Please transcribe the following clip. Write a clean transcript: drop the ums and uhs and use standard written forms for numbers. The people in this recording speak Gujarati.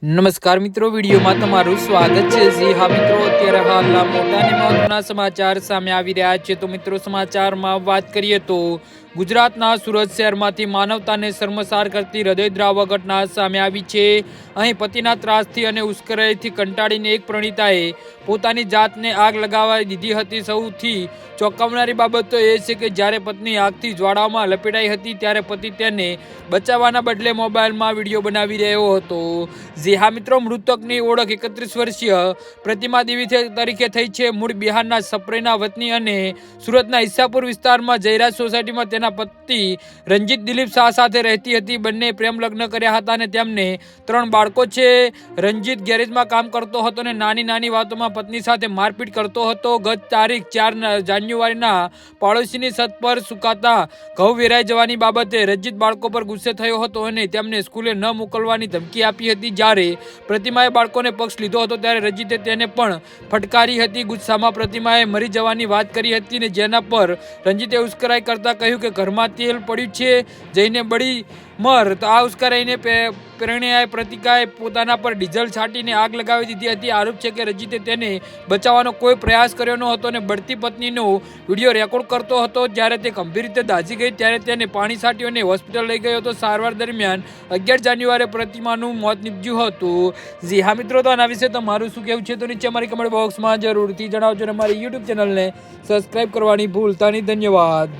નમસ્કાર મિત્રો, વિડીયોમાં તમારું સ્વાગત છે. જી હા મિત્રો, અત્યારે હાલના મોટા અને મહત્વના સમાચાર સામે આવી રહ્યા છે. તો મિત્રો, સમાચારમાં વાત કરીએ તો ગુજરાતના સુરત શહેરમાંથી માનવતાને શર્મસાર કરતી હૃદયદ્રાવક ઘટના સામે આવી છે. અહીં પતિના ત્રાસથી અને ઉશ્કેરાઈથી કંટાળીને એક પરિણીતાએ પોતાની જાતને આગ લગાવી દીધી હતી. સૌથી ચોંકાવનારી બાબત તો એ છે કે જ્યારે પત્ની આગથી જ્વાળામાં લપેટાઈ હતી ત્યારે પતિ તેને બચાવવાના બદલે મોબાઈલમાં વિડીયો બનાવી રહ્યો હતો. જી હા મિત્રો, મૃતકની ઓળખ 31 વર્ષીય પ્રતિમા દેવી તરીકે થઈ છે. મૂળ બિહારના સપ્રેના વતની અને સુરતના ઈસાપુર વિસ્તારમાં જયરાજ સોસાયટીમાં તેના પતિ રંજીત દિલીપ શાહ સાથે રહેતી હતી. બંને પ્રેમ લગ્ન કર્યા હતા અને તેમને 3 બાળકો છે. રંજીત ગેરેજમાં કામ કરતો હતો અને નાની નાની વાતોમાં પત્ની સાથે મારપીટ કરતો હતો. ગત તારીખ 4 જાન્યુઆરીના પાડોશીની છત પર સુકાતા ઘઉં વેરાઈ જવાની બાબતે રંજીત બાળકો પર ગુસ્સે થયો હતો અને તેમને સ્કૂલે ન મોકલવાની ધમકી આપી હતી. જ્યારે પ્રતિમાએ બાળકોને પક્ષ લીધો હતો ત્યારે રંજીતે તેને પણ ફટકારી હતી. ગુસ્સામાં પ્રતિમાએ મરી જવાની વાત કરી હતી ને જેના પર રંજીતે ઉશ્કેરાઈ કરતા કહ્યું કે ઘરમાં તેલ પડ્યું છે, જઈને બળી મર. તો આ ઉશ્કેરાઈને પરિણીતાએ પ્રતિકાએ પોતાના પર ડીઝલ છાંટીને આગ લગાવી દીધી હતી. આરોપ છે કે રંજીતે તેને બચાવવાનો કોઈ પ્રયાસ કર્યો ન હતો અને બળતી પત્નીનો વિડીયો રેકોર્ડ કરતો હતો. જ્યારે તે ગંભીર રીતે દાઝી ગઈ ત્યારે તેને પાણી છાંટ્યું અને હોસ્પિટલ લઈ ગયો હતો. સારવાર દરમિયાન 11 જાન્યુઆરીએ પ્રતિમાનું મોત નીપજ્યું હતું. જી હા મિત્રો, તો આના વિશે તમારું શું કહેવું છે તો નીચે અમારી કમેન્ટ બોક્સમાં જરૂરથી જણાવજો અને અમારી યુટ્યુબ ચેનલને સબસ્ક્રાઈબ કરવાની ભૂલતા નહીં. ધન્યવાદ.